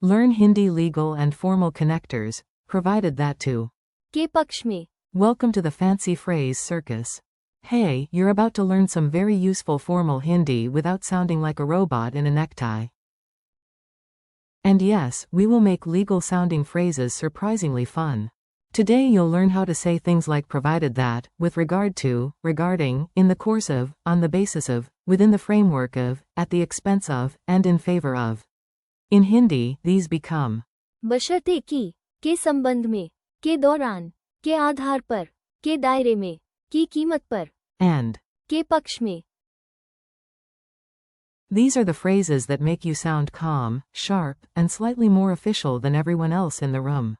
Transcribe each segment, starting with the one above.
Learn Hindi legal and formal connectors, provided that too. के पक्ष में. Welcome to the fancy phrase circus. Hey, you're about to learn some very useful formal Hindi without sounding like a robot in a necktie. And yes, we will make legal-sounding phrases surprisingly fun. Today you'll learn how to say things like provided that, with regard to, regarding, in the course of, on the basis of, within the framework of, at the expense of, and in favor of. In Hindi, these become बशर्ते कि, के संबंध में, के दौरान, के आधार पर, के दायरे में, की कीमत पर, and. के पक्ष में. These are the phrases that make you sound calm, sharp, and slightly more official than everyone else in the room.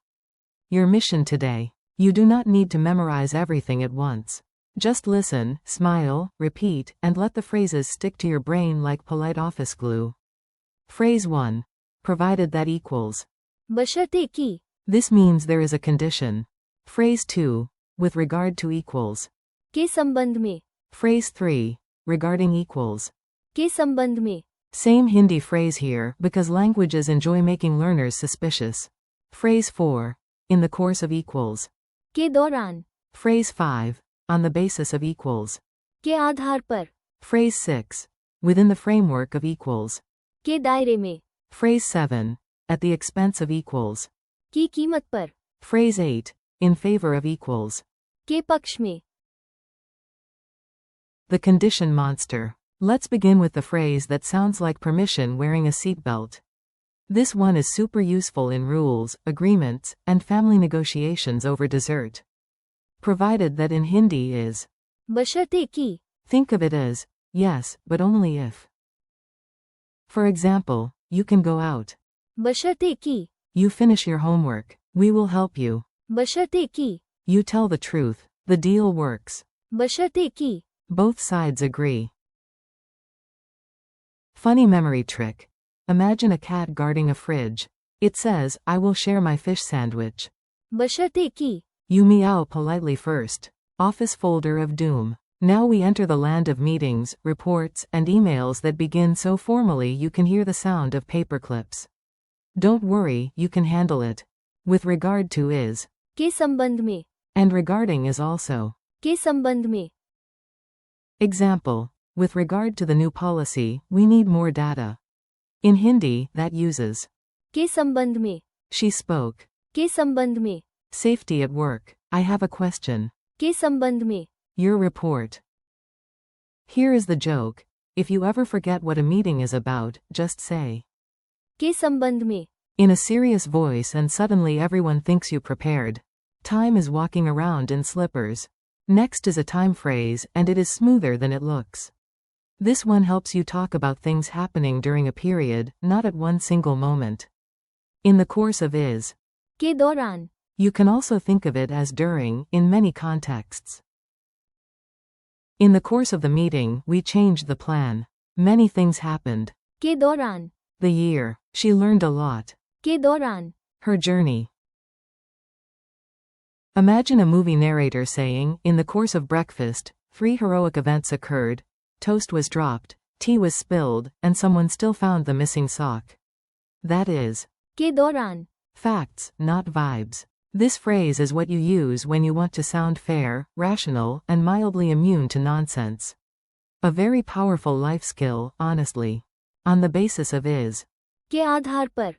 Your mission today. You do not need to memorize everything at once. Just listen, smile, repeat, and let the phrases stick to your brain like polite office glue. Phrase 1. Provided that equals. बशर्ते कि. This means there is a condition. Phrase 2. With regard to equals. के संबंध में. Phrase 3. Regarding equals. के संबंध में. Same Hindi phrase here because languages enjoy making learners suspicious. Phrase 4. In the course of equals. के दौरान. Phrase 5. On the basis of equals. के आधार पर. Phrase 6. Within the framework of equals. के दायरे में. Phrase 7. At the expense of equals. की कीमत पर. Phrase 8. In favor of equals. के पक्ष में. The condition monster. Let's begin with the phrase that sounds like permission wearing a seatbelt. This one is super useful in rules, agreements, and family negotiations over dessert. Provided that in Hindi is. बशर्ते कि. Think of it as, yes, but only if. For example, you can go out. बशर्ते कि. You finish your homework. We will help you. बशर्ते कि. You tell the truth. The deal works. बशर्ते कि. Both sides agree. Funny memory trick. Imagine a cat guarding a fridge. It says, I will share my fish sandwich. बशर्ते कि. You meow politely first. Office folder of doom. Now we enter the land of meetings, reports, and emails that begin so formally you can hear the sound of paper clips. Don't worry, you can handle it. With regard to is. के संबंध में. And regarding is also. के संबंध में. Example. With regard to the new policy, we need more data. In Hindi, that uses. के संबंध में. She spoke. के संबंध में. Safety at work. I have a question. के संबंध में. Your report. Here is the joke. If you ever forget what a meeting is about, just say. के संबंध में. In a serious voice and suddenly everyone thinks you prepared. Time is walking around in slippers. Next is a time phrase and it is smoother than it looks. This one helps you talk about things happening during a period, not at one single moment. In the course of is. के दौरान. You can also think of it as during, in many contexts. In the course of the meeting, we changed the plan. Many things happened. के दौरान. The year. She learned a lot. के दौरान. Her journey. Imagine a movie narrator saying, in the course of breakfast, 3 heroic events occurred. Toast was dropped, tea was spilled, and someone still found the missing sock. That is. के दौरान. Facts, not vibes. This phrase is what you use when you want to sound fair, rational, and mildly immune to nonsense. A very powerful life skill, honestly. On the basis of is. के आधार पर.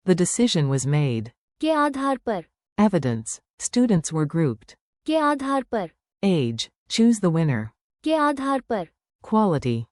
The decision was made. के आधार पर. Evidence. Students were grouped. के आधार पर. Age. Choose the winner. के आधार पर. Quality.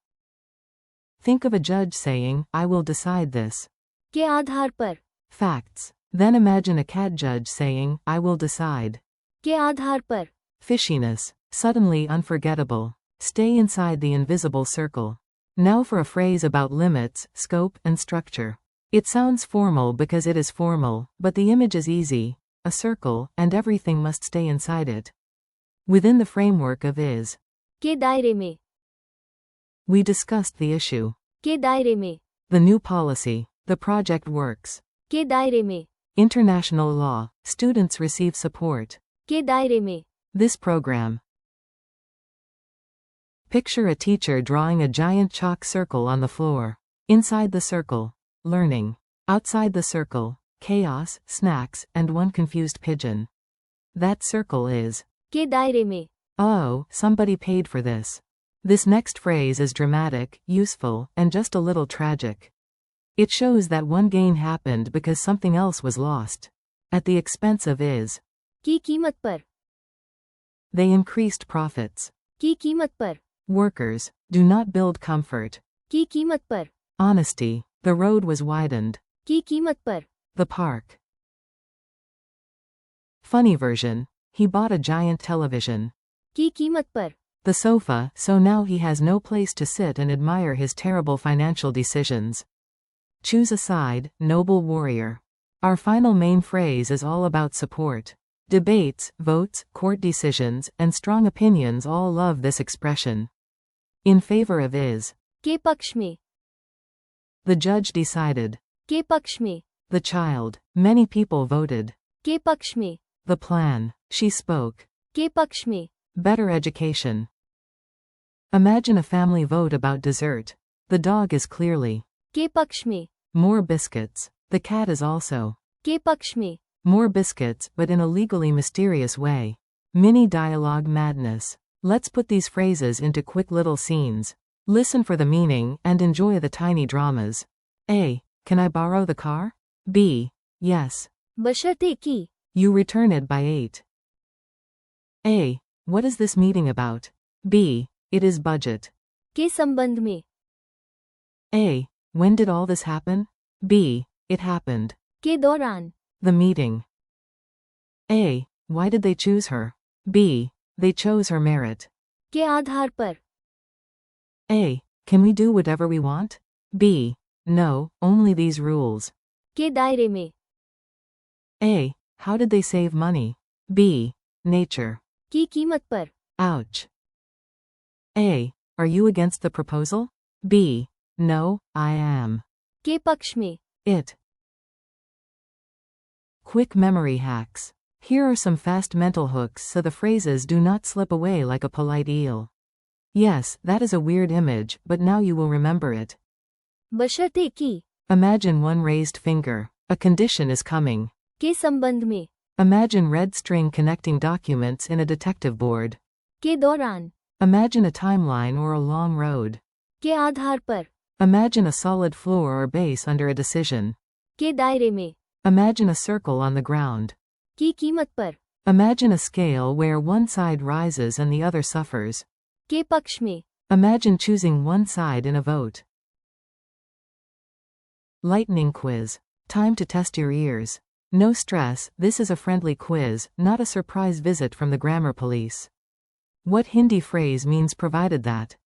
Think of a judge saying, I will decide this. के आधार पर. Facts. Then imagine a cat judge saying, I will decide. के आधार पर. Fishiness. Suddenly unforgettable. Stay inside the invisible circle. Now for a phrase about limits, scope, and structure. It sounds formal because it is formal, but the image is easy. A circle, and everything must stay inside it. Within the framework of is. के दायरे में. We discussed the issue. के दायरे में. The new policy. The project works. के दायरे में. International law. Students receive support. के दायरे में. This program. Picture a teacher drawing a giant chalk circle on the floor. Inside the circle. Learning. Outside the circle, chaos, snacks, and one confused pigeon. That circle is. के दायरे में. Oh, somebody paid for this. This next phrase is dramatic, useful, and just a little tragic. It shows that one gain happened because something else was lost. At the expense of is. की कीमत पर. They increased profits. की कीमत पर. Workers do not build comfort. की कीमत पर. Honesty, the road was widened. की कीमत पर. The park. Funny version, he bought a giant television. की कीमत पर. The sofa, so now he has no place to sit and admire his terrible financial decisions. Choose a side, noble warrior. Our final main phrase is all about support. Debates, votes, court decisions, and strong opinions all love this expression. In favor of is. के पक्ष में. The judge decided. के पक्ष में. The child, many people voted. के पक्ष में. The plan, she spoke. के पक्ष में. Better education. Imagine a family vote about dessert. The dog is clearly. के पक्ष में. More biscuits. The cat is also. के पक्ष में. More biscuits, but in a legally mysterious way. Mini dialogue madness. Let's put these phrases into quick little scenes. Listen for the meaning and enjoy the tiny dramas. A. Can I borrow the car? B. Yes. बशर्ते कि. You return it by 8. A. What is this meeting about? B. It is budget. के संबंध में. A. When did all this happen? B. It happened. के दौरान. The meeting. A. Why did they choose her? B. They chose her merit. के आधार पर. A. Can we do whatever we want? B. No, only these rules. के दायरे में. A. How did they save money? B. Nature. की कीमत पर. Ouch. A. Are you against the proposal? B. No, I am. के पक्ष में. It. Quick memory hacks. Here are some fast mental hooks so the phrases do not slip away like a polite eel. Yes, that is a weird image, but now you will remember it. बशर्ते कि. Imagine one raised finger. A condition is coming. के संबंध में. Imagine red string connecting documents in a detective board. के दौरान. Imagine a timeline or a long road. के आधार पर. Imagine a solid floor or base under a decision. के दायरे में. Imagine a circle on the ground. की कीमत पर. Imagine a scale where one side rises and the other suffers. के पक्ष में. Imagine choosing one side in a vote. Lightning quiz. Time to test your ears. No stress, this is a friendly quiz, not a surprise visit from the grammar police. What Hindi phrase means provided that?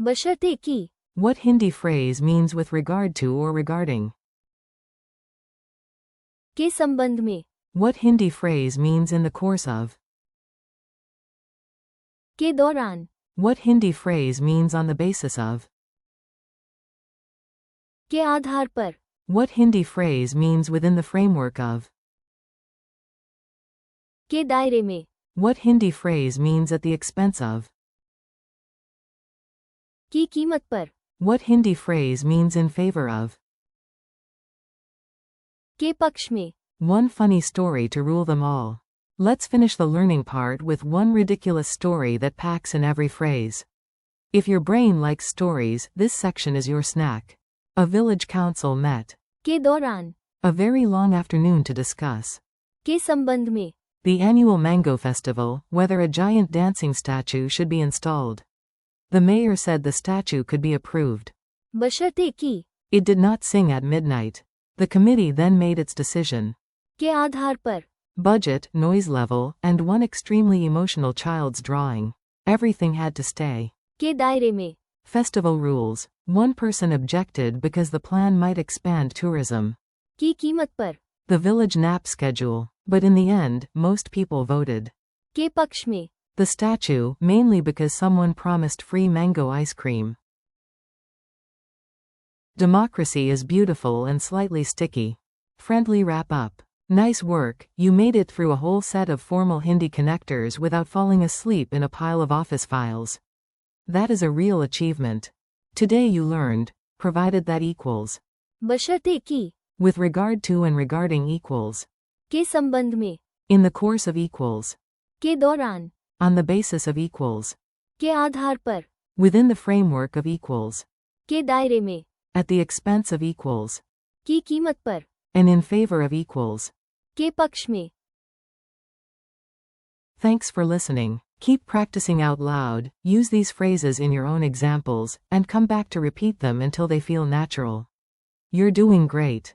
बशर्ते कि. What Hindi phrase means with regard to or regarding? के संबंध में. What Hindi phrase means in the course of? के दौरान. What Hindi phrase means on the basis of? के आधार पर. What Hindi phrase means within the framework of? के दायरे में. What Hindi phrase means at the expense of? की कीमत पर. What Hindi phrase means in favor of? के पक्ष में. One funny story to rule them all. Let's finish the learning part with one ridiculous story that packs in every phrase. If your brain likes stories, this section is your snack. A village council met. के दौरान. A very long afternoon to discuss. के संबंध में. The annual mango festival, whether a giant dancing statue should be installed. The mayor said the statue could be approved. बशर्ते कि. It did not sing at midnight. The committee then made its decision. के आधार पर. Budget, noise level, and one extremely emotional child's drawing. Everything had to stay. के दायरे में. Festival rules. One person objected because the plan might expand tourism. की कीमत पर. The village nap schedule. But in the end, most people voted. के पक्ष में. The statue, mainly because someone promised free mango ice cream. Democracy is beautiful and slightly sticky. Friendly wrap up. Nice work, you made it through a whole set of formal Hindi connectors without falling asleep in a pile of office files. That is a real achievement. Today you learned provided that equals, बशर्ते कि, with regard to and regarding equals, के संबंध में, in the course of equals, के दौरान, on the basis of equals, के आधार पर, within the framework of equals, के दायरे में, at the expense of equals, की कीमत पर, and in favor of equals. के पक्ष में. Thanks for listening. Keep practicing out loud, use these phrases in your own examples, and come back to repeat them until they feel natural. You're doing great.